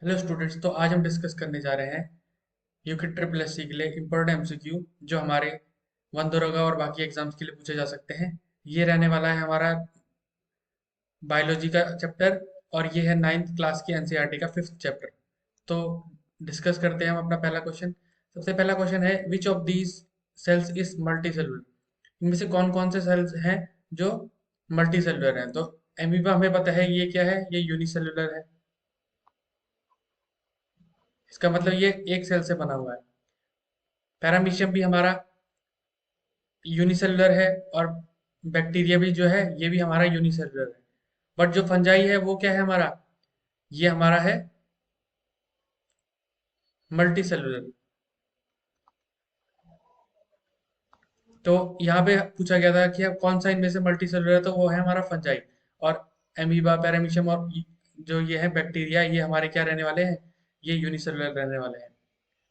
Hello students. तो आज हम डिस्कस करने जा रहे हैं यूके ट्रिपल एस सी के लिए इम्पोर्टेंट एमसीक्यू जो हमारे वन दरोगा और बाकी एग्जाम्स के लिए पूछे जा सकते हैं। ये रहने वाला है हमारा बायोलॉजी का चैप्टर और ये है नाइन्थ क्लास की एनसीईआरटी का फिफ्थ चैप्टर। तो डिस्कस करते हैं हम अपना पहला क्वेश्चन। सबसे पहला क्वेश्चन है विच of these cells is multi cellular. इनमें से कौन कौन से सेल्स हैं जो मल्टी सेलुलर हैं। तो एमीबा हमें पता है ये क्या है, ये यूनिसेलुलर है। इसका मतलब ये एक सेल से बना हुआ है। पैरामीशियम भी हमारा यूनिसेलुलर है और बैक्टीरिया भी जो है ये भी हमारा यूनिसेलुलर है। बट जो फंजाई है वो क्या है हमारा, ये हमारा है मल्टी सेलुलर। तो यहाँ पे पूछा गया था कि अब कौन सा इनमें से मल्टी सेलुलर है, तो वो है हमारा फंजाई। और एमीबा, पैरामीशियम और जो ये है बैक्टीरिया, ये हमारे क्या रहने वाले हैं, ये यूनिसेलुलर रहने वाले हैं।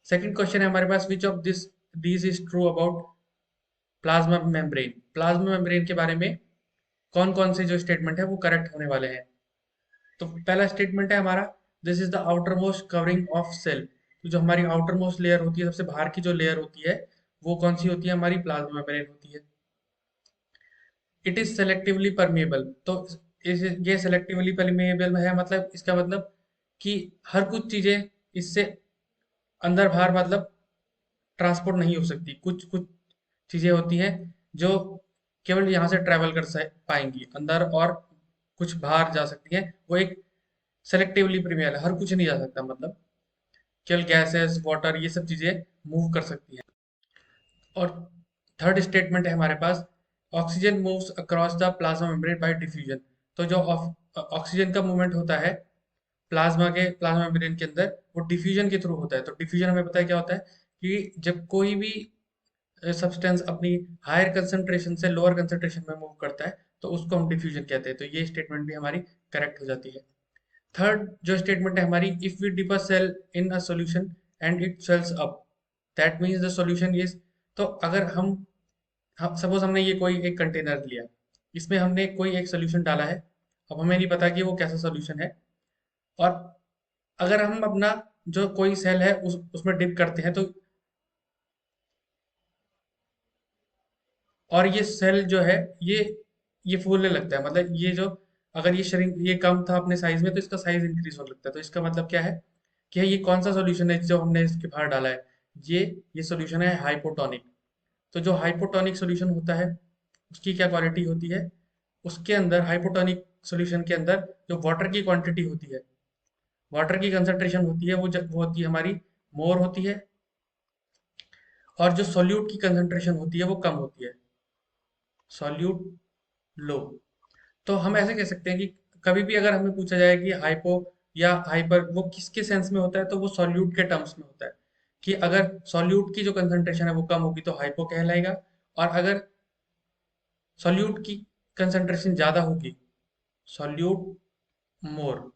सेकंड क्वेश्चन है हमारे पास which of this is true about plasma membrane. Plasma membrane के बारे में कौन कौन से जो स्टेटमेंट है वो करेक्ट होने वाले हैं। तो पहला स्टेटमेंट है हमारा this is the outermost covering of cell. तो जो हमारी आउटर मोस्ट लेयर होती है, सबसे बाहर की जो लेयर होती है, वो कौन सी होती है, हमारी प्लाज्मा मेम्ब्रेन होती है। It is selectively permeable. तो ये सेलेक्टिवली परमेएबल है, मतलब इसका मतलब कि हर कुछ चीजें इससे अंदर बाहर मतलब ट्रांसपोर्ट नहीं हो सकती। कुछ कुछ चीजें होती हैं जो केवल यहाँ से ट्रेवल कर पाएंगी अंदर, और कुछ बाहर जा सकती हैं। वो एक सेलेक्टिवली प्रीमियल है, हर कुछ नहीं जा सकता, मतलब केवल गैसेस, वाटर, ये सब चीजें मूव कर सकती हैं। और थर्ड स्टेटमेंट है हमारे पास oxygen moves across the plasma membrane by diffusion. तो जो ऑक्सीजन का मूवमेंट होता है प्लाज्मा मेम्ब्रेन के अंदर, वो डिफ्यूजन के थ्रू होता है। तो डिफ्यूजन हमें पता है क्या होता है, कि जब कोई भी सब्सटेंस अपनी हायर कंसंट्रेशन से लोअर कंसंट्रेशन में मूव करता है, तो उसको हम डिफ्यूजन कहते हैं। तो ये स्टेटमेंट भी हमारी करेक्ट हो जाती है। थर्ड जो स्टेटमेंट है हमारी, if we dip a cell in a solution and it swells up, that means the solution is. तो अगर हम सपोज हमने ये कोई एक कंटेनर लिया, इसमें हमने कोई एक सोल्यूशन डाला है। अब हमें नहीं पता कि वो कैसा सोल्यूशन है। और अगर हम अपना जो कोई सेल है उसमें डिप करते हैं, तो और ये सेल जो है ये ये फूलने लगता है। मतलब ये जो, अगर ये श्रिंक, ये कम था अपने साइज में, तो इसका साइज इंक्रीज होने लगता है। तो इसका मतलब क्या है कि ये कौन सा सॉल्यूशन है जो हमने इसके बाहर डाला है, ये ये सॉल्यूशन है हाइपोटोनिक। तो जो हाइपोटोनिक सॉल्यूशन होता है उसकी क्या क्वालिटी होती है, उसके अंदर हाइपोटोनिक सॉल्यूशन के अंदर जो वाटर की क्वांटिटी होती है, वाटर की कंसंट्रेशन होती है, वो होती है हमारी मोर होती है। और जो सॉल्यूट की कंसंट्रेशन होती है वो कम होती है, सॉल्यूट लो। तो हम ऐसे कह सकते हैं कि कभी भी अगर हमें पूछा जाए कि हाइपो या हाइपर वो किसके सेंस में होता है, तो वो सॉल्यूट के टर्म्स में होता है। कि अगर सॉल्यूट की जो कंसंट्रेशन है वो कम होगी तो हाइपो कहलाएगा, और अगर सॉल्यूट की कंसंट्रेशन ज्यादा होगी, सॉल्यूट मोर,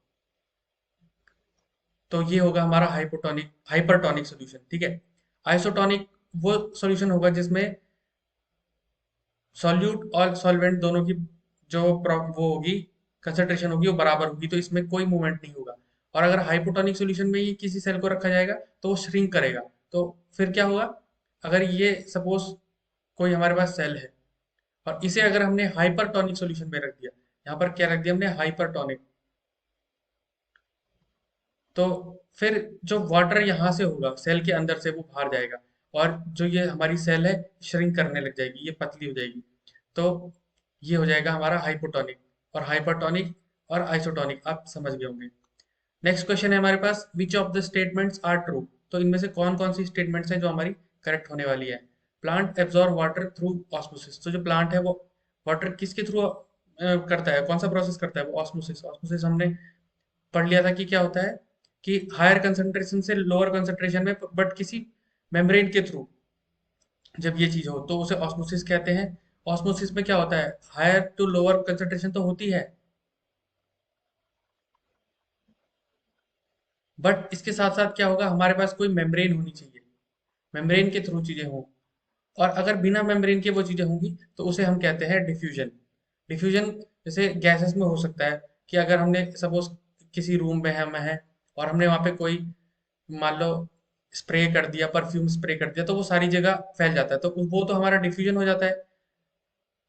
तो ये होगा हमारा हाइपोटोनिक हाइपरटोनिक सॉल्यूशन। ठीक है। आइसोटोनिक वो सॉल्यूशन होगा जिसमें सॉल्यूट और सॉल्वेंट दोनों की जो वो होगी, कंसंट्रेशन होगी, वो बराबर होगी, तो इसमें कोई मूवमेंट नहीं होगा। और अगर हाइपोटोनिक सॉल्यूशन में ही किसी सेल को रखा जाएगा तो वो श्रिंक करेगा। तो फिर क्या होगा, अगर ये सपोज कोई हमारे पास सेल है और इसे अगर हमने हाइपरटोनिक सॉल्यूशन में रख दिया, यहाँ पर क्या रख दिया हमने, हाइपरटोनिक, तो फिर जो वाटर यहाँ से होगा सेल के अंदर से वो बाहर जाएगा, और जो ये हमारी सेल है श्रिंक करने लग जाएगी, ये पतली हो जाएगी। तो ये हो जाएगा हमारा हाइपोटोनिक। और हाइपरटोनिक और आइसोटोनिक आप समझ गए होंगे। नेक्स्ट क्वेश्चन है हमारे पास which of the statements are true. तो इनमें से कौन कौन सी स्टेटमेंट्स हैं जो हमारी करेक्ट होने वाली है। Plant absorb water through osmosis. तो जो प्लांट है वो वाटर किसके थ्रू करता है, कौन सा प्रोसेस करता है, वो ऑस्मोसिस। ऑस्मोसिस हमने पढ़ लिया था कि क्या होता है, कि हायर कंसंट्रेशन से लोअर कंसंट्रेशन में, बट किसी मेम्ब्रेन के थ्रू जब ये चीज हो तो उसे ऑस्मोसिस कहते हैं। ऑस्मोसिस में क्या होता है, हायर टू लोअर कंसंट्रेशन तो होती है, बट इसके साथ साथ क्या होगा, हमारे पास कोई मेम्ब्रेन होनी चाहिए, मेम्ब्रेन के थ्रू चीजें हों। और अगर बिना मेम्ब्रेन के वो चीजें होंगी तो उसे हम कहते हैं डिफ्यूजन। डिफ्यूजन जैसे गैसेस में हो सकता है कि अगर हमने सपोज किसी रूम में हम हैं और हमने वहां पे कोई मान लो स्प्रे कर दिया, परफ्यूम स्प्रे कर दिया, तो वो सारी जगह फैल जाता है, तो वो तो हमारा डिफ्यूजन हो जाता है।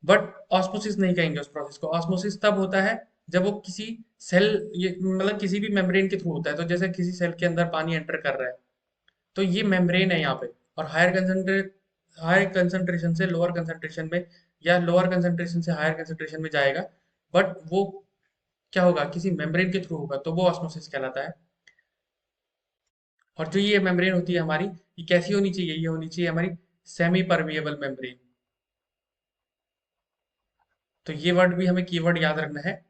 बट ऑस्मोसिस नहीं कहेंगे उस प्रोसेस को। ऑस्मोसिस तब होता है जब वो किसी सेल, ये मतलब किसी भी मेम्ब्रेन के थ्रू होता है। तो जैसे किसी सेल के अंदर पानी एंटर कर रहा है, तो ये मेम्ब्रेन है यहाँ पे, और हायर कंसंट्रेशन से लोअर कंसंट्रेशन में, या लोअर कंसंट्रेशन से हायर कंसंट्रेशन में जाएगा। बट वो क्या होगा, किसी मेम्ब्रेन के थ्रू होगा, तो वो ऑस्मोसिस कहलाता है। और जो ये मेम्ब्रेन होती है हमारी, ये कैसी होनी चाहिए, ये होनी चाहिए हमारी सेमी परमिएबल मेम्ब्रेन। तो ये वर्ड भी हमें कीवर्ड याद रखना है।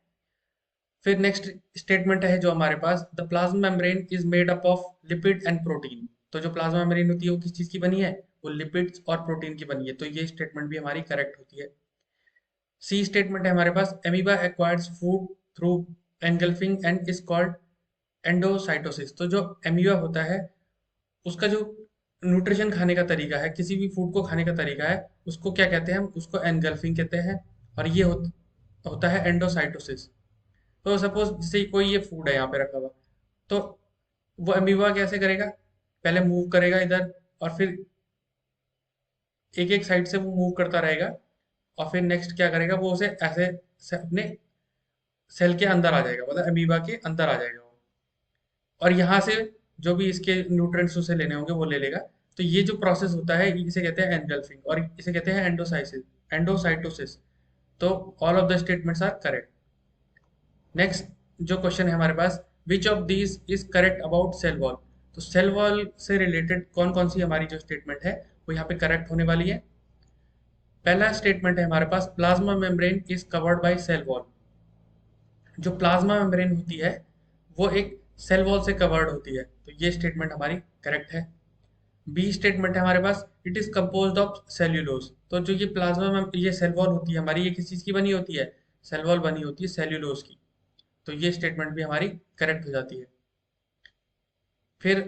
फिर नेक्स्ट स्टेटमेंट है जो हमारे पास, the plasma membrane is made up of lipid and protein. तो जो प्लाज्मा मेम्ब्रेन होती है वो किस चीज की बनी है, वो लिपिड्स और प्रोटीन की बनी है। तो ये स्टेटमेंट भी हमारी करेक्ट होती है। सी स्टेटमेंट है हमारे पास, amoeba acquires food through engulfing and is called endocytosis. तो जो एमीबा होता है, उसका जो न्यूट्रिशन खाने का तरीका है, किसी भी फूड को खाने का तरीका है, उसको क्या कहते हैं, हम उसको एनगल्फिंग कहते हैं। और ये होता है एंडोसाइटोसिस। तो सपोज जैसे कोई ये फूड है यहाँ पे रखा हुआ, तो वो अमीबा कैसे करेगा, पहले मूव करेगा इधर, और फिर एक एक साइड से वो मूव करता रहेगा, और फिर नेक्स्ट क्या करेगा, वो उसे ऐसे अपने सेल के अंदर आ जाएगा, मतलब अमीबा के अंदर आ जाएगा वो, और यहाँ से जो भी इसके न्यूट्रिएंट्स उसे लेने होंगे वो ले लेगा। तो ये जो प्रोसेस होता है इसे कहते हैं एनगल्फिंग, और इसे कहते हैं एंडोसाइटोसिस। तो all of the statements are correct. Next जो क्वेश्चन है हमारे पास, which of these is correct about cell wall. तो सेल वॉल से रिलेटेड कौन कौन सी हमारी जो स्टेटमेंट है वो यहाँ पे करेक्ट होने वाली है। पहला स्टेटमेंट है हमारे पास, plasma membrane is covered by cell wall. जो प्लाज्मा मेम्ब्रेन होती है वो एक सेल वॉल से कवर्ड होती है, तो ये स्टेटमेंट हमारी करेक्ट है। बी स्टेटमेंट है हमारे पास, it is composed of cellulose. तो जो ये प्लाज्मा में ये सेल वॉल होती है हमारी, ये किस चीज की बनी होती है, सेल वॉल बनी होती है सेल्यूलोज की। तो ये स्टेटमेंट भी हमारी करेक्ट हो जाती है। फिर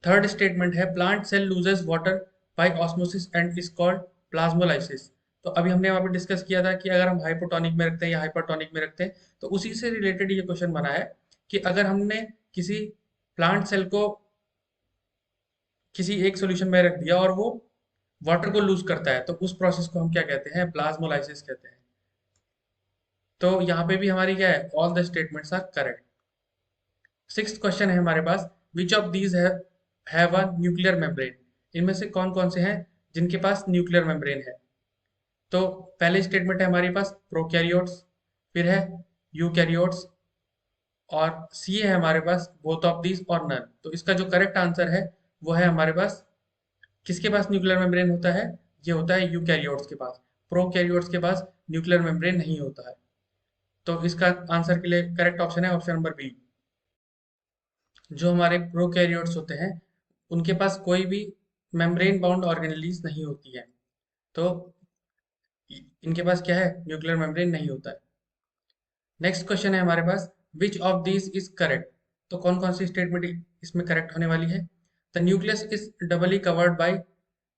थर्ड स्टेटमेंट है, plant cell loses water by osmosis and is called plasmolysis. तो अभी हमने वहां पे डिस्कस किया था कि अगर हम हाइपोटोनिक में रखते हैं या हाइपरटोनिक में रखते हैं, तो उसी से रिलेटेड ये क्वेश्चन बना है कि अगर हमने किसी प्लांट सेल को किसी एक सॉल्यूशन में रख दिया और वो वाटर को लूज करता है, तो उस प्रोसेस को हम क्या कहते हैं, प्लाज्मोलाइसिस कहते हैं। तो यहाँ पे भी हमारी क्या है, all the statements are correct. Sixth question है हमारे पास, which of these have a nuclear membrane. इनमें से कौन कौन से हैं जिनके पास न्यूक्लियर मेम्ब्रेन है। तो पहले स्टेटमेंट है हमारे पास प्रोकैरियोट्स, फिर है यूकैरियोट्स, और सी है हमारे पास बोथ ऑफ दीज और नन। तो इसका जो करेक्ट आंसर है वो है हमारे पास, किसके पास न्यूक्लियर मेम्ब्रेन होता है, ये होता है यूकैरियोट्स के पास। प्रोकैरियोट्स के पास न्यूक्लियर मेम्ब्रेन नहीं होता है। तो इसका आंसर के लिए करेक्ट ऑप्शन है ऑप्शन नंबर बी। जो हमारे प्रोकैरियोट्स होते हैं उनके पास कोई भी मेम्ब्रेन बाउंड ऑर्गेनेलीज नहीं होती है। तो इनके पास क्या है, न्यूक्लियर मेम्ब्रेन नहीं होता है। नेक्स्ट क्वेश्चन है हमारे पास, which of this is correct. तो कौन कौन सी स्टेटमेंट इसमें करेक्ट होने वाली है। The nucleus is doubly covered by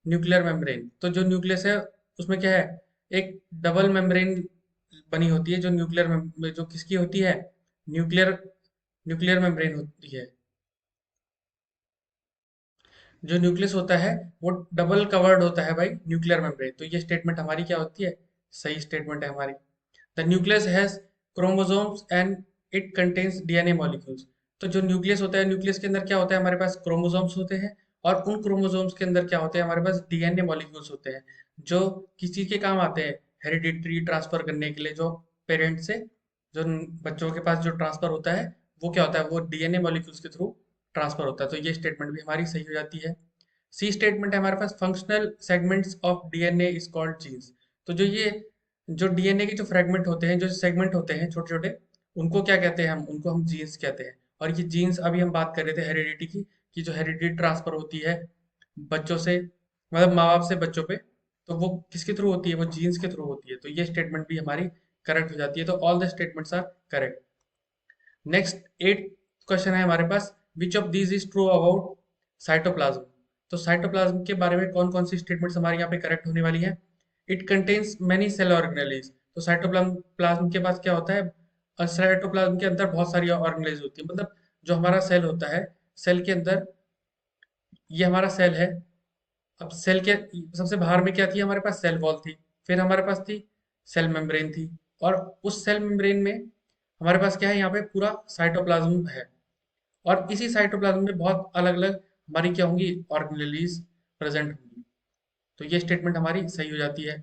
nuclear membrane. तो जो न्यूक्लियस है उसमें क्या है, एक डबल मेम्ब्रेन बनी होती है, जो जो किसकी होती है, न्यूक्लियर न्यूक्लियर मेम्ब्रेन होती है। जो न्यूक्लियस होता है वो डबल कवर्ड होता है भाई न्यूक्लियर मेम्ब्रेन। तो ये स्टेटमेंट हमारी क्या होती है, सही स्टेटमेंट है हमारी। The nucleus has chromosomes and it contains DNA molecules. तो जो न्यूक्लियस होता है, न्यूक्लियस के अंदर क्या होता है, हमारे पास क्रोमोसोम्स होते हैं, और उन क्रोमोसोम्स के अंदर क्या होते हैं, हमारे पास डीएनए मॉलिक्यूल्स होते हैं, जो किस चीज के काम आते हैं, हेरिडिटरी ट्रांसफर करने के लिए। जो पेरेंट से जो बच्चों के पास जो ट्रांसफर होता है, वो क्या होता है, वो डीएनए मॉलिक्यूल्स के थ्रू ट्रांसफर होता है। तो ये स्टेटमेंट भी हमारी सही हो जाती है। सी स्टेटमेंट है हमारे पास, functional segments of DNA is called genes. तो जो डीएनए के जो फ्रेगमेंट होते हैं, जो सेगमेंट होते हैं छोटे छोटे, उनको क्या कहते हैं, हम उनको हम जीन्स कहते हैं। और ये जीन्स अभी हम बात कर रहे थे हेरिडिटी की, कि जो हेरिडिटी ट्रांसफर होती है बच्चों से, मतलब माँ बाप से बच्चों पे, तो वो किसके थ्रू होती है, वो जीन्स के थ्रू होती है। तो ये स्टेटमेंट भी हमारी करेक्ट हो जाती है। तो all the statements are correct. Next eight question है हमारे पास, which of these is true about cytoplasm. तो साइटोप्लाज्म के बारे में कौन कौन सी स्टेटमेंट्स हमारे यहाँ पे करेक्ट होने वाली है। It contains many cell organelles. तो साइटोप्लाज्म प्लाज्म के पास क्या होता है, साइटोप्लाज्म के अंदर बहुत सारी ऑर्गेनेलीज होती है, मतलब जो हमारा सेल होता है, सेल के अंदर ये हमारा सेल है। अब सेल के सबसे बाहर में क्या थी, हमारे पास सेल वॉल थी, फिर हमारे पास थी सेल मेम्ब्रेन थी, और उस सेल मेम्ब्रेन में हमारे पास क्या है, यहाँ पे पूरा साइटोप्लाज्म है। और इसी साइटोप्लाज्म में बहुत अलग अलग हमारी क्या होंगी, ऑर्गेनेलीज प्रेजेंट होंगी। तो ये स्टेटमेंट हमारी सही हो जाती है।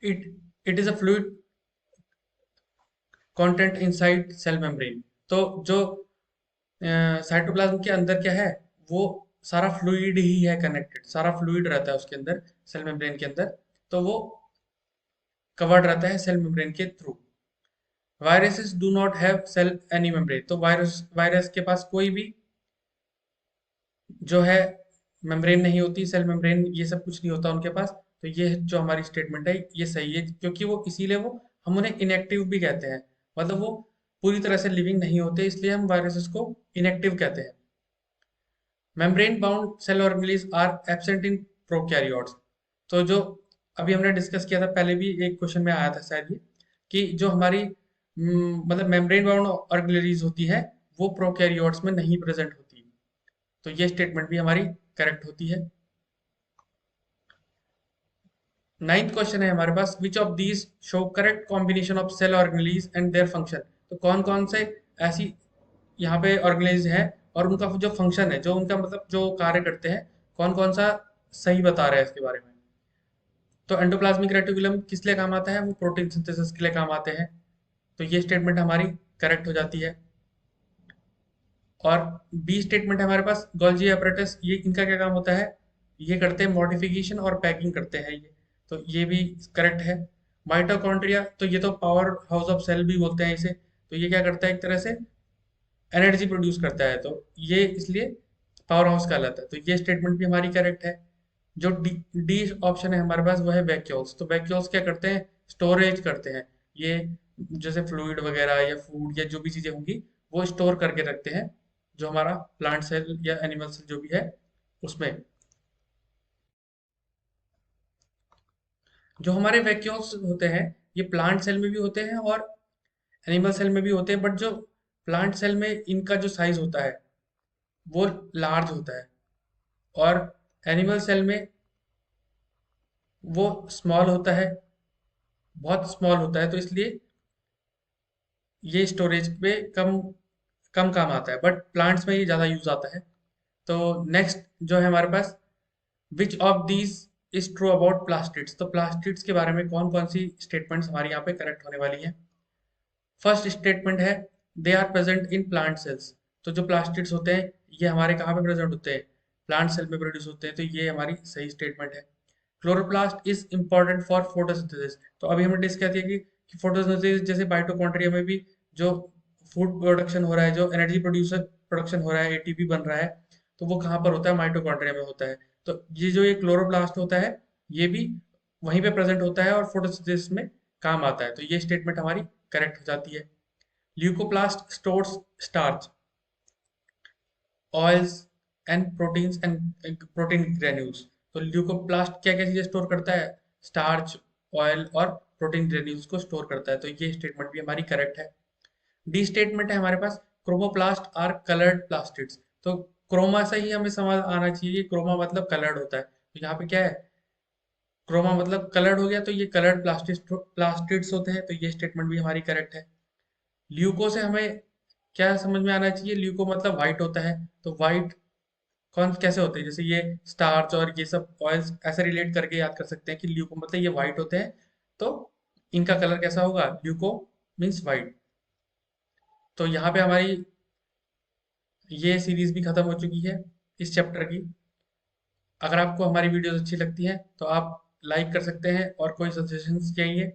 It it is a fluid content inside cell membrane. तो जो साइटोप्लाज्म के अंदर क्या है, वो सारा फ्लूइड ही है कनेक्टेड, सारा फ्लूइड रहता है उसके अंदर, सेल मेम्ब्रेन के अंदर। तो वो कवर्ड रहता है सेल मेम्ब्रेन के थ्रू। Viruses do not have cell any membrane. तो वायरस वायरस के पास कोई भी जो है मेम्ब्रेन नहीं होती, सेल मेम्ब्रेन ये सब कुछ नहीं होता उनके पास। तो ये जो हमारी स्टेटमेंट है ये सही है, क्योंकि वो इसीलिए वो हम उन्हें इनएक्टिव भी कहते हैं। मतलब वो पूरी तरह से लिविंग नहीं होते, इसलिए हम वायरसेस को इनएक्टिव कहते हैं। Membrane bound cell organelles are absent in prokaryotes. तो जो अभी हमने डिस्कस किया था पहले भी, एक क्वेश्चन में आया था शायद ये, कि जो हमारी मतलब मेम्ब्रेन बाउंड ऑर्गेनेल्स होती है वो प्रोकैरियोट्स में नहीं प्रेजेंट होती। तो ये स्टेटमेंट भी हमारी करेक्ट होती है। नाइन्थ क्वेश्चन है हमारे पास, which of these show correct combination of cell organelles and their function. तो कौन कौन से ऐसी यहाँ पे ऑर्गेनेल्स हैं और उनका जो फंक्शन है, जो उनका मतलब जो कार्य करते हैं, कौन कौन सा सही बता रहा है इसके बारे में। तो एंडोप्लाज्मिक रेटिकुलम किस लिए काम आता है, वो प्रोटीन सिंथेसिस के लिए काम आते हैं। तो ये स्टेटमेंट हमारी करेक्ट हो जाती है। और बी स्टेटमेंट है हमारे पास, गोल्जी apparatus, ये इनका क्या काम होता है, ये करते हैं मॉडिफिकेशन और पैकिंग करते हैं ये। तो ये भी करेक्ट है। माइटोकॉन्ड्रिया, तो ये तो पावर हाउस ऑफ सेल भी बोलते हैं इसे। तो ये क्या करता है, एक तरह से एनर्जी प्रोड्यूस करता है, तो ये इसलिए पावर हाउस कहलाता है। तो ये स्टेटमेंट भी हमारी करेक्ट है। जो डी डी ऑप्शन है हमारे पास वो है वैक्यूल्स। तो वैक्यूल्स क्या करते हैं, स्टोरेज करते हैं। ये जैसे फ्लूइड वगैरह या फूड या जो भी चीजें होंगी वो स्टोर करके रखते हैं, जो हमारा प्लांट सेल या एनिमल सेल जो भी है उसमें। जो हमारे वैक्यूल्स होते हैं ये प्लांट सेल में भी होते हैं और एनिमल सेल में भी होते हैं, बट जो प्लांट सेल में इनका जो साइज होता है वो लार्ज होता है, और एनिमल सेल में वो स्मॉल होता है, बहुत स्मॉल होता है। तो इसलिए ये स्टोरेज पे कम कम काम आता है, बट प्लांट्स में ये ज़्यादा यूज आता है। तो नेक्स्ट जो है हमारे पास, which of these is true about plastids. तो प्लास्टिड्स के बारे में कौन कौन सी स्टेटमेंट्स हमारी यहाँ पे करेक्ट होने वाली हैं। फर्स्ट स्टेटमेंट है, they are present in plant cells. तो जो प्लास्टिड्स होते हैं ये हमारे कहाँ पे प्रेजेंट होते हैं, प्लांट सेल में प्रोड्यूस होते हैं। तो ये हमारी सही स्टेटमेंट है। Chloroplast is important for photosynthesis. तो अभी हमने डिस्कस किया कि फोटोसिंथेसिस जैसे माइटोकॉन्ड्रिया में भी जो फूड प्रोडक्शन हो रहा है, जो एनर्जी प्रोड्यूसर प्रोडक्शन हो रहा है, एटीपी बन रहा है, तो वो कहाँ पर होता है, माइटोकॉन्ड्रिया में होता है। तो ये जो ये क्लोरोप्लास्ट होता है ये भी वहीं पे प्रेजेंट होता है और फोटोसिंथेसिस में काम आता है। तो ये स्टेटमेंट हमारी करेक्ट हो जाती है। Leucoplast stores starch, oils and proteins and protein granules. तो ल्यूकोप्लास्ट क्या क्या चीजें स्टोर करता है, स्टार्च, ऑयल और प्रोटीन ग्रेन्यूल्स को स्टोर करता है। तो ये स्टेटमेंट भी हमारी करेक्ट है। डी स्टेटमेंट है हमारे पास, क्रोमोप्लास्ट आर कलर्ड प्लास्टिड्स। तो क्रोमा से ही हमें समझ आना चाहिए, क्रोमा मतलब कलर्ड होता है। तो यहाँ पे क्या है, क्रोमा मतलब कलर्ड हो गया, तो ये कलर्ड प्लास्टिड्स होते हैं। तो ये स्टेटमेंट भी हमारी करेक्ट है। ल्यूको से हमें क्या समझ में आना चाहिए, ल्यूको मतलब व्हाइट होता है। तो व्हाइट कौन कैसे होते हैं, जैसे ये स्टार्च और ये सब ऑयल्स ऐसे रिलेट करके याद कर सकते हैं कि ल्यूको मतलब ये व्हाइट होते हैं। तो इनका कलर कैसा होगा, ल्यूको मीन्स व्हाइट। तो यहाँ पे हमारी ये सीरीज भी खत्म हो चुकी है इस चैप्टर की। अगर आपको हमारी वीडियोस अच्छी लगती हैं तो आप लाइक कर सकते हैं, और कोई सजेशंस चाहिए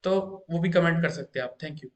तो वो भी कमेंट कर सकते हैं आप। Thank you.